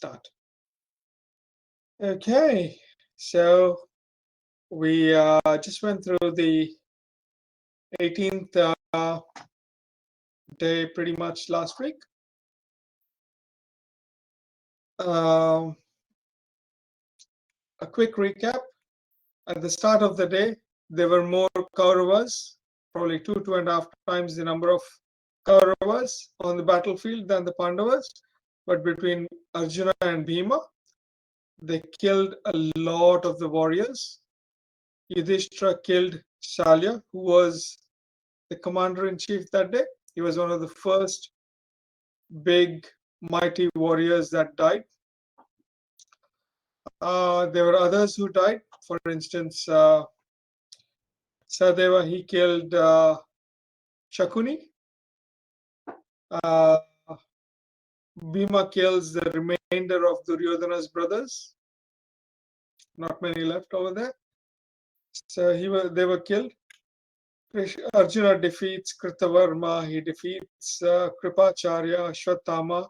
start. Okay, so we just went through the 18th day pretty much last week. A quick recap. At the start of the day, there were more Kauravas, probably 2.5 times the number of Kauravas on the battlefield than the Pandavas. But between Arjuna and Bhima, they killed a lot of the warriors. Yudhishthira killed Shalya, who was the commander-in-chief that day. He was one of the first big, mighty warriors that died. There were others who died. For instance, Sadeva, he killed Shakuni. Bhima kills the remainder of Duryodhana's brothers. Not many left over there. So they were killed. Arjuna defeats Kritavarma. He defeats Kripacharya, Ashwatthama.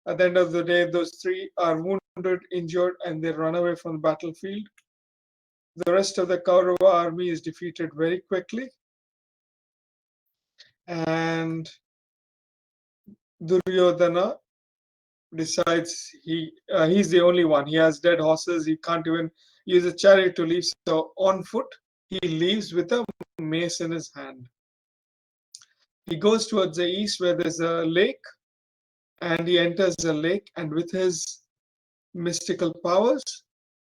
At the end of the day, those three are wounded, injured, and they run away from the battlefield. The rest of the Kaurava army is defeated very quickly. And Duryodhana decides he's the only one. He has dead horses. He can't even use a chariot to leave. So on foot, he leaves with a mace in his hand. He goes towards the east where there's a lake, and he enters the lake, and with his mystical powers,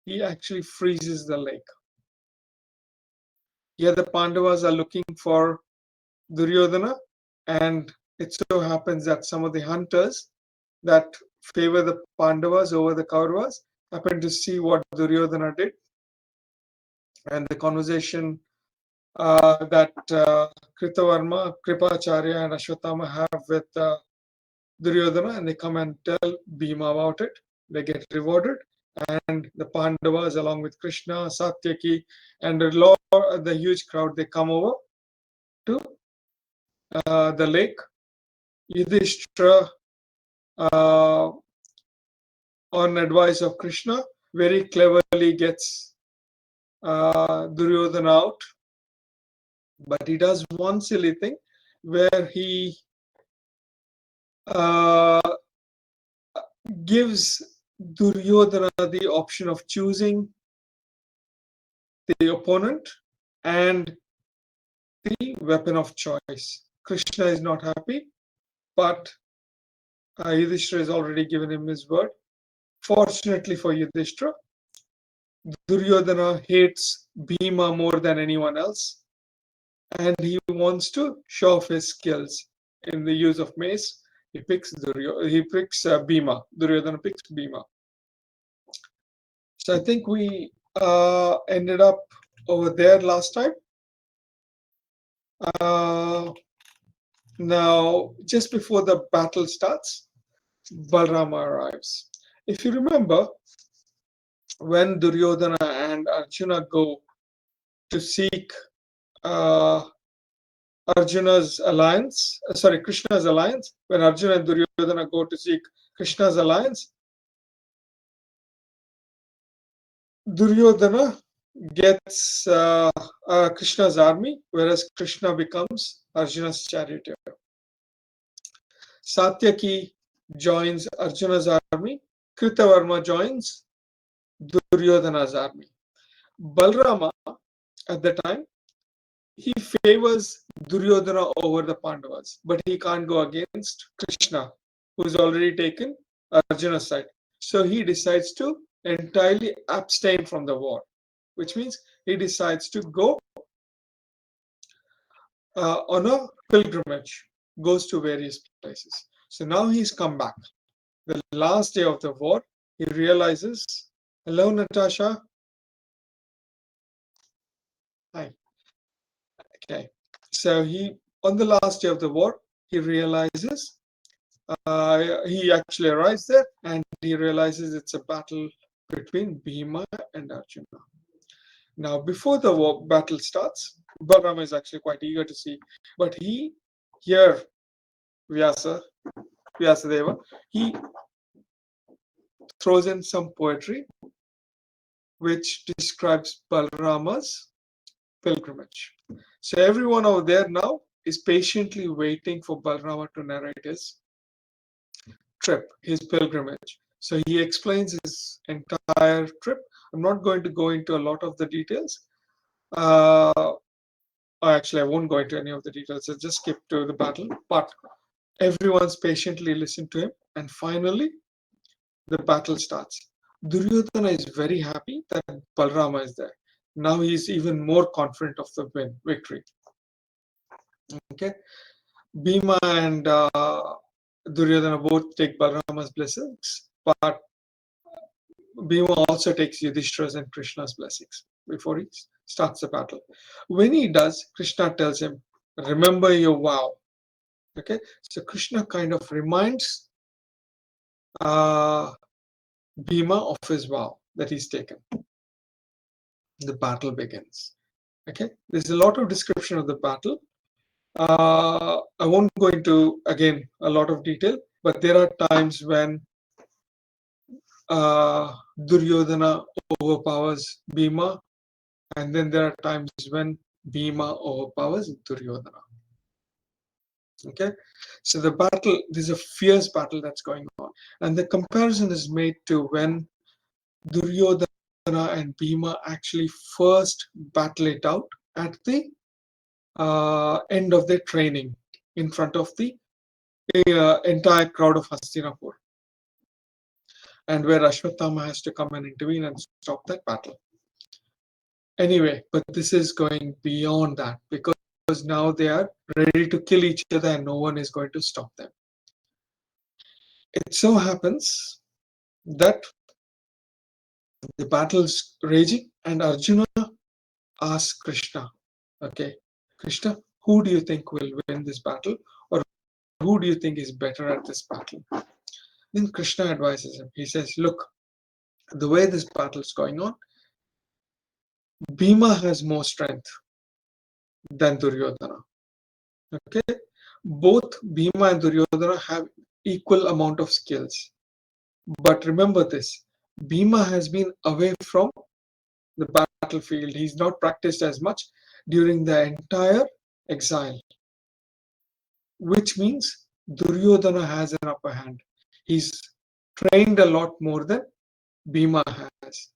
he actually freezes the lake. Here the Pandavas are looking for Duryodhana, and it so happens that some of the hunters that favor the Pandavas over the Kauravas happen to see what Duryodhana did. And the conversation that Kritavarma, Kripacharya, and Ashwatthama have with Duryodhana, and they come and tell Bhima about it. They get rewarded, and the Pandavas, along with Krishna, Satyaki, and the huge crowd, they come over to the lake. Yudhishthira, on advice of Krishna, very cleverly gets Duryodhana out, but he does one silly thing where he gives Duryodhana the option of choosing the opponent and the weapon of choice. Krishna is not happy, but Yudhishthira has already given him his word. Fortunately for Yudhishthira, Duryodhana hates Bhima more than anyone else, and he wants to show off his skills in the use of mace. He picks Bhima. Duryodhana picks Bhima. So I think we ended up over there last time. Now, just before the battle starts, Balrama arrives. If you remember, when Duryodhana and Arjuna go to seek Krishna's alliance, when Arjuna and Duryodhana go to seek Krishna's alliance, Duryodhana gets Krishna's army, whereas Krishna becomes Arjuna's charioteer. Satyaki joins Arjuna's army. Kritavarma joins Duryodhana's army. Balrama, at the time, he favors Duryodhana over the Pandavas, but he can't go against Krishna, who's already taken Arjuna's side. So he decides to entirely abstain from the war, which means he decides to go on a pilgrimage, goes to various places. So now he's come back. The last day of the war, he realizes, hello, Natasha. Hi. Okay. So on the last day of the war, he realizes, he actually arrives there, and he realizes it's a battle between Bhima and Arjuna. Now, before the battle starts, Balrama is actually quite eager to see, but Vyasadeva, he throws in some poetry which describes Balrama's pilgrimage. So everyone over there now is patiently waiting for Balrama to narrate his trip, his pilgrimage. So he explains his entire trip. I'm not going to go into a lot of the details. Actually, I won't go into any of the details. I'll just skip to the battle. But everyone's patiently listening to him. And finally, the battle starts. Duryodhana is very happy that Balrama is there. Now he's even more confident of the victory. Okay. Bhima and Duryodhana both take Balrama's blessings, but Bhima also takes Yudhishthira's and Krishna's blessings before he starts the battle. When he does, Krishna tells him, remember your vow. Okay, so Krishna kind of reminds Bhima of his vow that he's taken. The battle begins. Okay, there's a lot of description of the battle. I won't go into, again, a lot of detail, but there are times when Duryodhana overpowers Bhima, and then there are times when Bhima overpowers Duryodhana. Okay, so the battle, there's a fierce battle that's going on, and the comparison is made to when Duryodhana and Bhima actually first battle it out at the end of their training in front of the entire crowd of Hastinapur, and where Ashwatthama has to come and intervene and stop that battle. Anyway, but this is going beyond that because now they are ready to kill each other and no one is going to stop them. It so happens that the battle's raging and Arjuna asks Krishna, okay, Krishna, who do you think will win this battle, or who do you think is better at this battle? Then Krishna advises him. He says, look, the way this battle is going on, Bhima has more strength than Duryodhana. Okay, both Bhima and Duryodhana have equal amount of skills. But remember this, Bhima has been away from the battlefield. He's not practiced as much during the entire exile, which means Duryodhana has an upper hand. He's trained a lot more than Bhima has.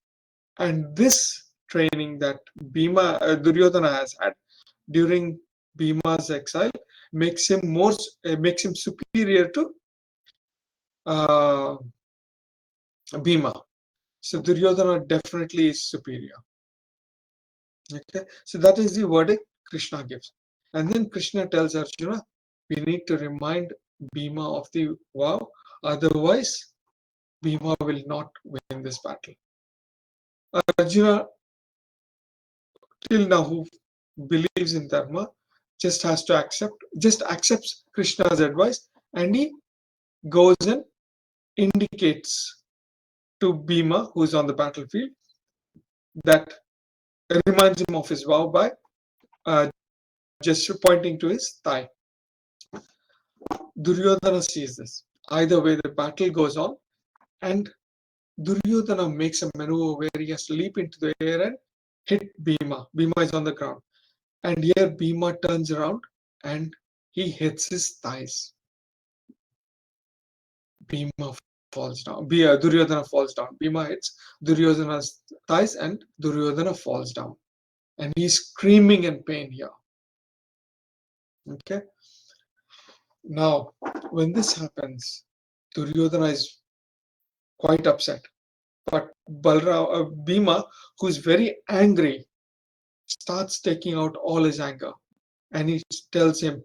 And this training that Duryodhana has had during Bhima's exile makes him superior to Bhima. So Duryodhana definitely is superior. Okay, so that is the verdict Krishna gives. And then Krishna tells Arjuna, we need to remind Bhima of the vow, otherwise Bhima will not win this battle. Arjuna, till now, who believes in Dharma, just accepts Krishna's advice, and he goes and indicates to Bhima, who is on the battlefield, that reminds him of his vow by just pointing to his thigh. Duryodhana sees this. Either way, the battle goes on, and Duryodhana makes a maneuver where he has to leap into the air and hit Bhima. Bhima is on the ground. And here Bhima turns around and he hits his thighs. Bhima falls down. Duryodhana falls down. Bhima hits Duryodhana's thighs and Duryodhana falls down. And he's screaming in pain here. Okay. Now, when this happens, Duryodhana is quite upset. But Bhima, who is very angry, starts taking out all his anger. And he tells him,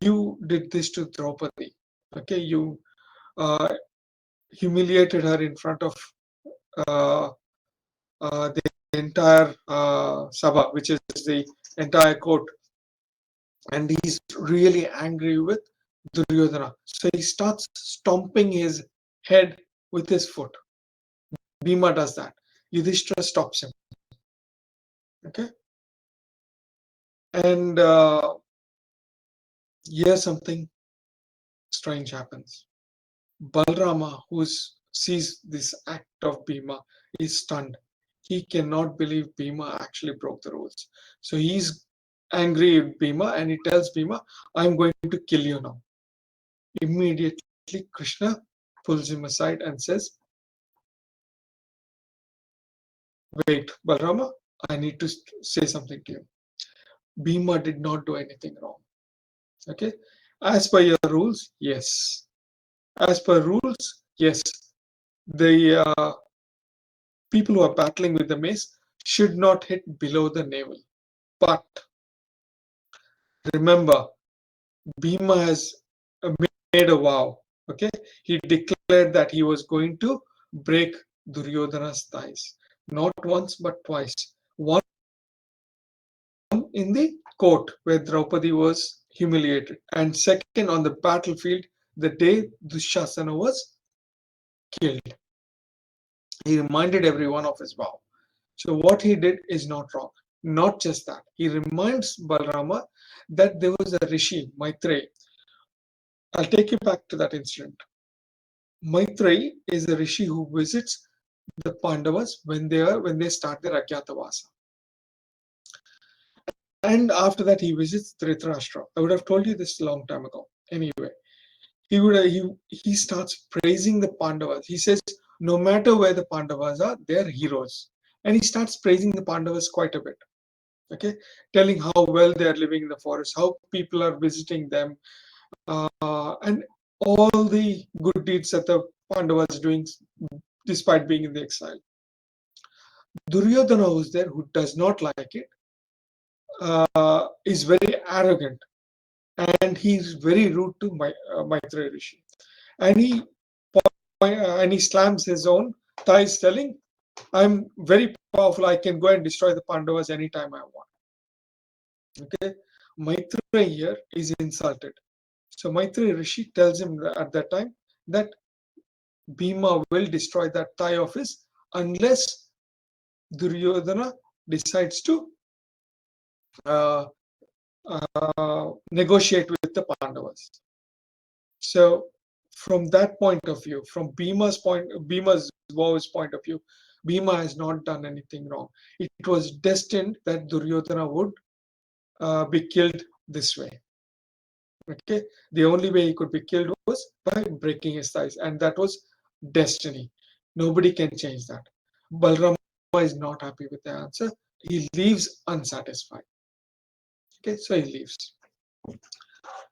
you did this to Draupadi. Okay, you humiliated her in front of the entire Sabha, which is the entire court. And he's really angry with Duryodhana. So he starts stomping his head with his foot. Bhima does that. Yudhishthira stops him. Okay? And here something strange happens. Balrama, who's sees this act of Bhima is stunned. He cannot believe Bhima actually broke the rules. So he's angry with Bhima and he tells Bhima, I'm going to kill you now. Immediately, Krishna pulls him aside and says, wait, Balrama, I need to say something to you. Bhima did not do anything wrong. Okay? As per your rules, yes. As per rules, yes. The people who are battling with the mace should not hit below the navel. But remember, Bhima has made a vow. Okay, he declared that he was going to break Duryodhana's thighs, not once but twice. One in the court where Draupadi was humiliated, and second on the battlefield the day Dushasana was killed. He reminded everyone of his vow. So what he did is not wrong. Not just that, he reminds Balrama that there was a rishi, Maitreyi. I'll take you back to that incident. Maitreyi is a rishi who visits the Pandavas when they start their Ajnatavasa. And after that, he visits Dhritarashtra. I would have told you this a long time ago. Anyway, he starts praising the Pandavas. He says, no matter where the Pandavas are, they're heroes. And he starts praising the Pandavas quite a bit. Okay, telling how well they are living in the forest, how people are visiting them, and all the good deeds that the Pandavas are doing despite being in the exile. Duryodhana, who's there, who does not like it, is very arrogant and he's very rude to Maitreya Rishi. And he slams his own thighs, telling, "I'm very powerful. I can go and destroy the Pandavas anytime I want." Okay, Maitreya here is insulted. So Maitreya Rishi tells him at that time that Bhima will destroy that thigh of his unless Duryodhana decides to uh, negotiate with the Pandavas. So, from that point of view, from Bhima's vow's point of view, Bhima has not done anything wrong. It was destined that Duryodhana would be killed this way. Okay, the only way he could be killed was by breaking his thighs, and that was destiny. Nobody can change that. Balrama is not happy with the answer. He leaves unsatisfied. Okay, so he leaves.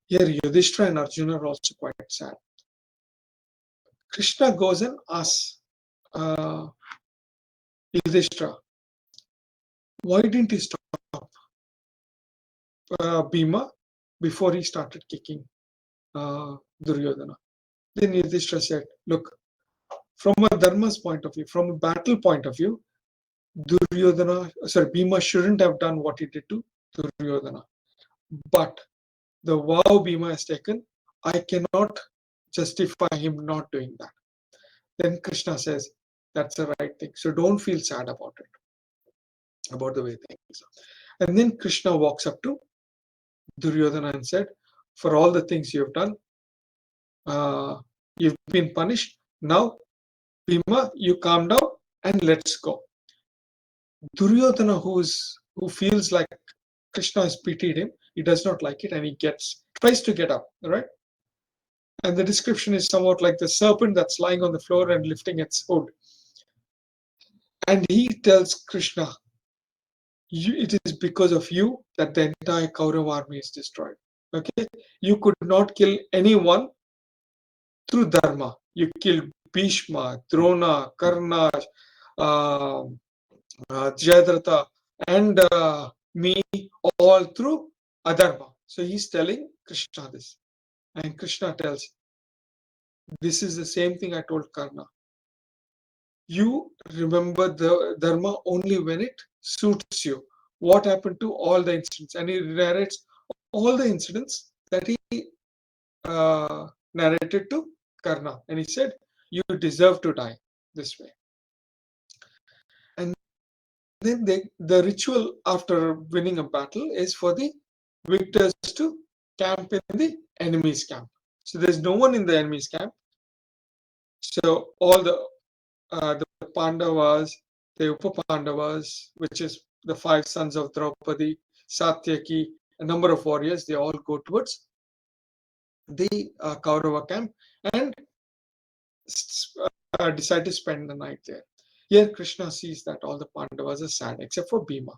Here, Yudhishthira and Arjuna are also quite sad. Krishna goes and asks Yudhishthira, why didn't he stop Bhima before he started kicking Duryodhana? Then Yudhishthira said, look, from a dharma's point of view, from a battle point of view, Bhima shouldn't have done what he did to Duryodhana. But the vow Bhima has taken, I cannot justify him not doing that. Then Krishna says, that's the right thing. So don't feel sad about it, about the way things are. And then Krishna walks up to Duryodhana and said, for all the things you have done, you've been punished. Now, Bhima, you calm down and let's go. Duryodhana, who feels like Krishna has pitied him, he does not like it and he tries to get up, right? And the description is somewhat like the serpent that's lying on the floor and lifting its hood. And he tells Krishna, it is because of you that the entire Kaurava army is destroyed. Okay? You could not kill anyone through dharma. You killed Bhishma, Drona, Karna, Jayadratha, and me, all through adharma. So he's telling Krishna this. And Krishna tells, this is the same thing I told Karna. You remember the dharma only when it suits you. What happened to all the incidents? And he narrates all the incidents that he narrated to Karna. And he said, you deserve to die this way. And then the ritual after winning a battle is for the victors to camp in the enemy's camp. So there's no one in the enemy's camp. So all the Pandavas, the Upa-Pandavas, which is the 5 sons of Draupadi, Satyaki, a number of warriors, they all go towards the Kaurava camp and decide to spend the night there. Here Krishna sees that all the Pandavas are sad except for Bhima.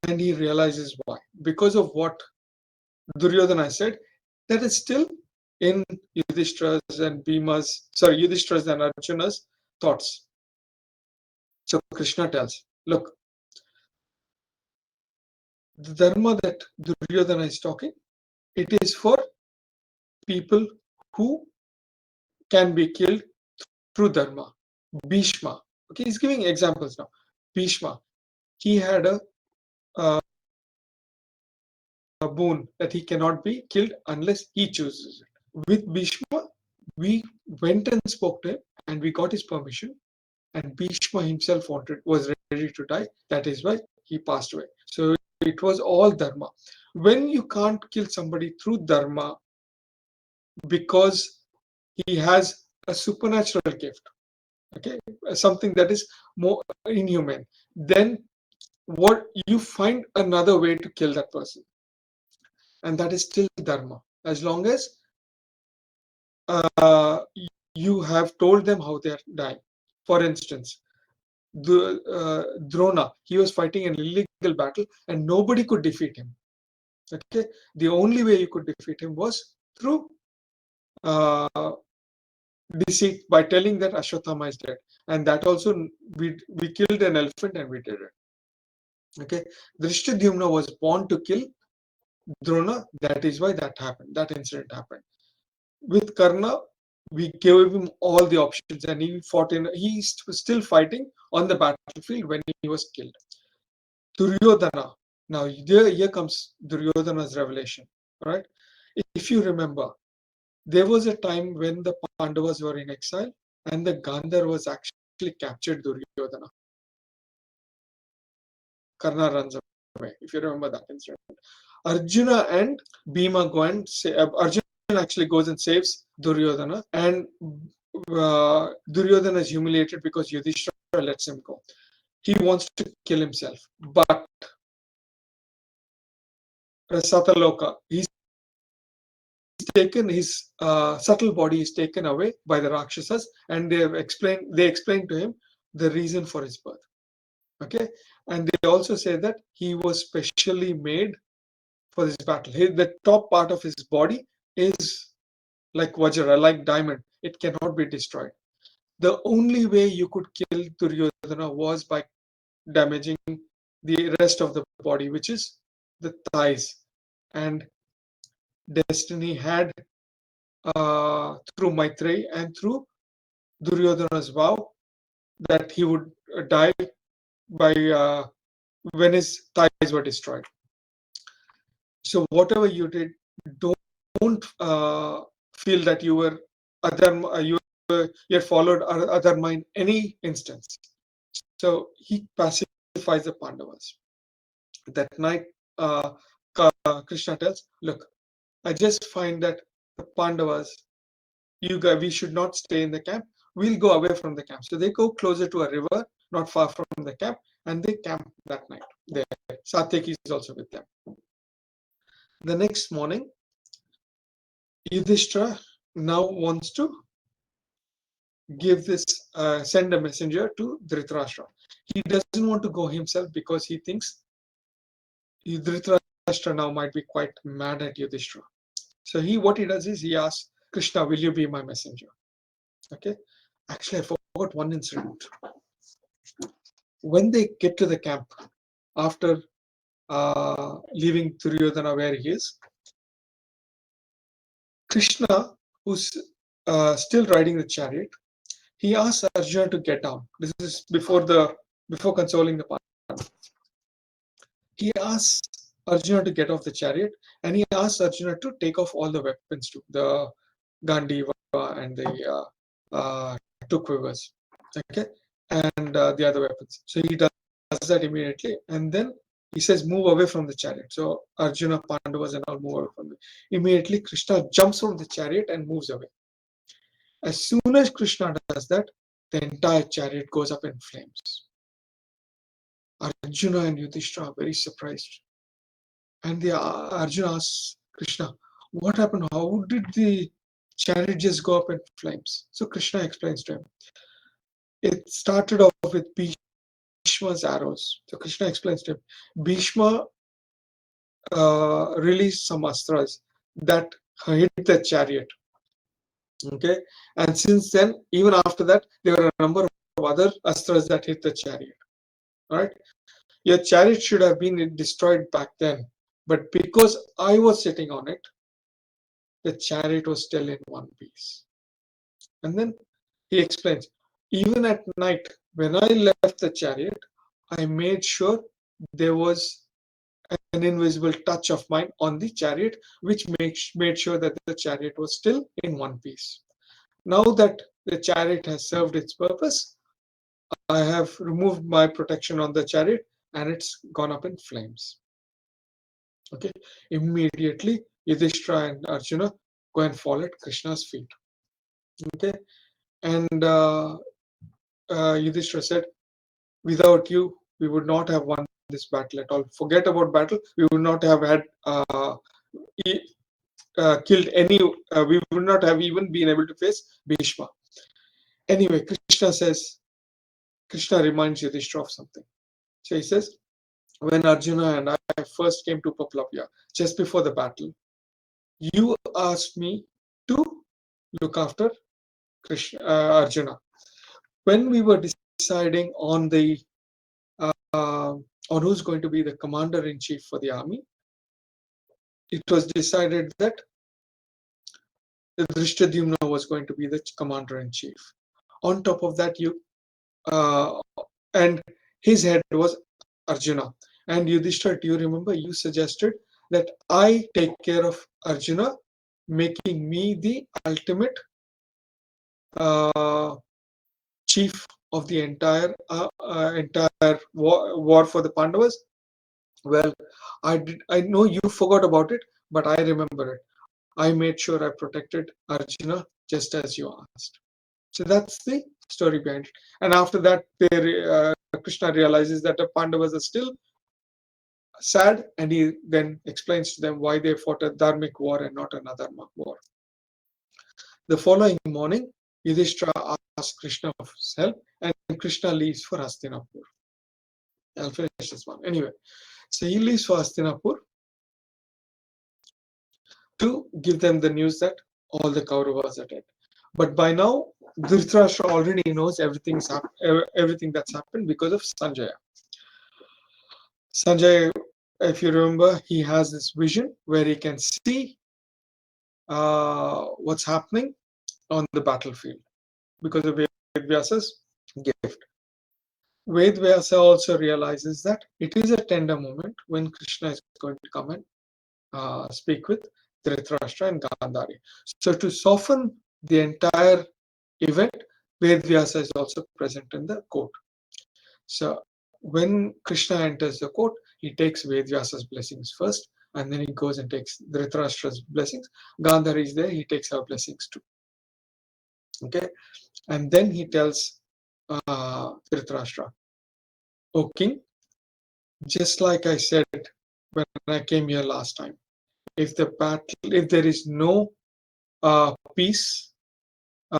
And he realizes why. Because of what Duryodhana said, that is still in Yudhishthira's and Yudhishthira's and Arjuna's thoughts. So Krishna tells, look, the dharma that Duryodhana is talking, it is for people who can be killed through dharma. Bhishma, okay, he's giving examples now. Bhishma, he had a boon that he cannot be killed unless he chooses it. With Bhishma, we went and spoke to him and we got his permission. And Bhishma himself was ready to die. That is why he passed away. So it was all dharma. When you can't kill somebody through dharma because he has a supernatural gift, okay, something that is more inhuman, then what you find another way to kill that person, and that is still dharma, as long as uh, you have told them how they are dying. For instance, Drona, he was fighting an illegal battle and nobody could defeat him. Okay, the only way you could defeat him was through uh, deceit, by telling that Ashwatthama is dead, and that also we killed an elephant and we did it. Okay, Drishtadyumna was born to kill Drona. That is why that happened. That incident happened. With Karna, we gave him all the options, and he fought in. He was still fighting on the battlefield when he was killed. Duryodhana. Now here comes Duryodhana's revelation. Right? If you remember, there was a time when the Pandavas were in exile, and the Gandharvas actually captured Duryodhana. Karna runs away. If you remember that incident, Arjuna and Bhima go and say. Arjuna actually goes and saves Duryodhana, and Duryodhana is humiliated because Yudhishthira lets him go. He wants to kill himself, but Sataloka, he's taken, his subtle body is taken away by the Rakshasas, and they explain to him the reason for his birth. Okay, and they also say that he was specially made for this battle. The top part of his body is like Vajra, like diamond. It cannot be destroyed. The only way you could kill Duryodhana was by damaging the rest of the body, which is the thighs. And Destiny had, through Maitreyi and through Duryodhana's vow, that he would die by when his thighs were destroyed. So whatever you did, don't feel that you were you had followed Adharma in any instance. So he pacifies the Pandavas. That night, Krishna tells, "Look, I just find that the Pandavas, we should not stay in the camp. We'll go away from the camp." So they go closer to a river, not far from the camp, and they camp that night there. Satyaki is also with them. The next morning, Yudhishthira now wants to send a messenger to Dhritarashtra. He doesn't want to go himself because he thinks Dhritarashtra now might be quite mad at Yudhishthira. So what he does is he asks Krishna, "Will you be my messenger?" Okay. Actually, I forgot one incident. When they get to the camp after leaving Duryodhana where he is, Krishna, who's still riding the chariot, he asks Arjuna to get down. This is before consoling the Pandavas. He asks Arjuna to get off the chariot, and he asks Arjuna to take off all the weapons too, the Gandiva and the two quivers, okay, and the other weapons. So he does that immediately, and then he says, "Move away from the chariot." So Arjuna, Pandavas, and all move away from it. Immediately, Krishna jumps from the chariot and moves away. As soon as Krishna does that, the entire chariot goes up in flames. Arjuna and Yudhishthira are very surprised. And Arjuna asks Krishna, what happened? How did the chariot just go up in flames? So Krishna explains to him. It started off with Bhishma's arrows. So Krishna explains to him. Bhishma released some astras that hit the chariot. Okay, and since then, even after that, there were a number of other astras that hit the chariot. All right, your chariot should have been destroyed back then, but because I was sitting on it, the chariot was still in one piece. And then he explains, even at night when I left the chariot, I made sure there was an invisible touch of mine on the chariot, which made sure that the chariot was still in one piece. Now that the chariot has served its purpose, I have removed my protection on the chariot and it's gone up in flames. Okay, immediately Yudhishthira and Arjuna go and fall at Krishna's feet. Okay, and Yudhishthira said, without you, we would not have won this battle at all. Forget about battle. We would not have had killed any. We would not have even been able to face Bhishma. Anyway, Krishna reminds Yudhishthira of something. So he says, when Arjuna and I first came to Paplapya, just before the battle, you asked me to look after Arjuna. When we were deciding on on who's going to be the commander-in-chief for the army, it was decided that Drishtadyumna was going to be the commander-in-chief. On top of that, and his head was Arjuna. And Yudhishthira, do you remember you suggested that I take care of Arjuna, making me the ultimate chief of the entire war for the Pandavas? Well, I know you forgot about it, but I remember it. I made sure I protected Arjuna just as you asked. So that's the story behind it. And after that, Krishna realizes that the Pandavas are still sad, and he then explains to them why they fought a dharmic war and not an adharmic war. The following morning, Yudhishthira asks Krishna for his help, and Krishna leaves for Hastinapur. I'll finish this one. Anyway, so he leaves for Hastinapur to give them the news that all the Kauravas are dead. But by now, Dhritarashtra already knows everything that's happened because of Sanjaya. Sanjay, if you remember, he has this vision where he can see what's happening on the battlefield because of Vedvyasa's gift. Vedvyasa also realizes that it is a tender moment when Krishna is going to come and speak with Dhritarashtra and Gandhari. So to soften the entire event, Vedvyasa is also present in the court. So when Krishna enters the court, he takes Vedvyasa's blessings first, and then he goes and takes Dhritarashtra's blessings. Gandhari is there, he takes her blessings too. Okay, and then he tells Dhritarashtra, "O king, just like I said when I came here last time, if there is no peace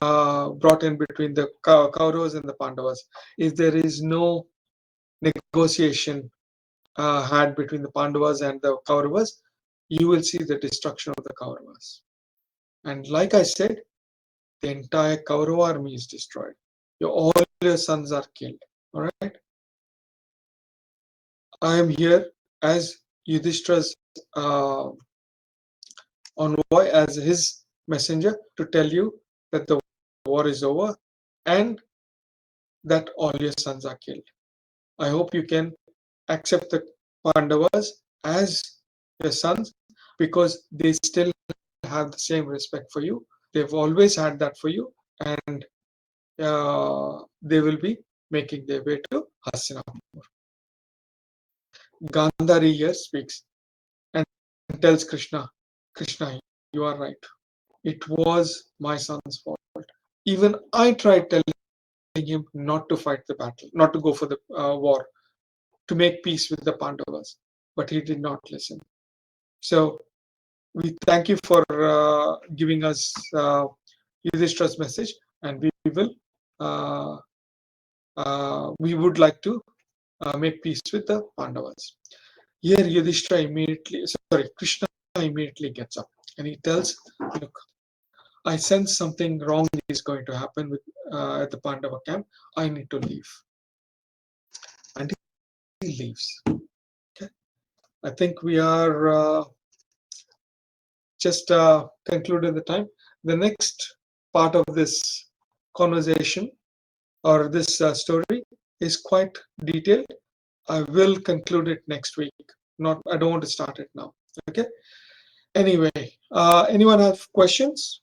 brought in between the Kauravas and the Pandavas, if there is no negotiation had between the Pandavas and the Kauravas, you will see the destruction of the Kauravas. And like I said, the entire Kaurava army is destroyed. All your sons are killed. All right. I am here as Yudhishthira's envoy, as his messenger, to tell you that the war is over and that all your sons are killed. I hope you can accept the Pandavas as your sons because they still have the same respect for you. They've always had that for you, and they will be making their way to Hastinapur. Gandhari here speaks and tells Krishna, Krishna, you are right. It was my son's fault. Even I tried telling him not to fight the battle, not to go for the war, to make peace with the Pandavas, but he did not listen. So we thank you for giving us Yudhishthira's message, and uh, we would like to make peace with the Pandavas. Here, Yudhishthira immediately, sorry, Krishna immediately gets up and he tells, "Look, I sense something wrong is going to happen with at the Pandava camp. I need to leave," and he leaves. Okay, I think we are just concluded the time. The next part of this conversation or this story is quite detailed. I will conclude it next week. I don't want to start it now. Okay. Anyway, anyone have questions?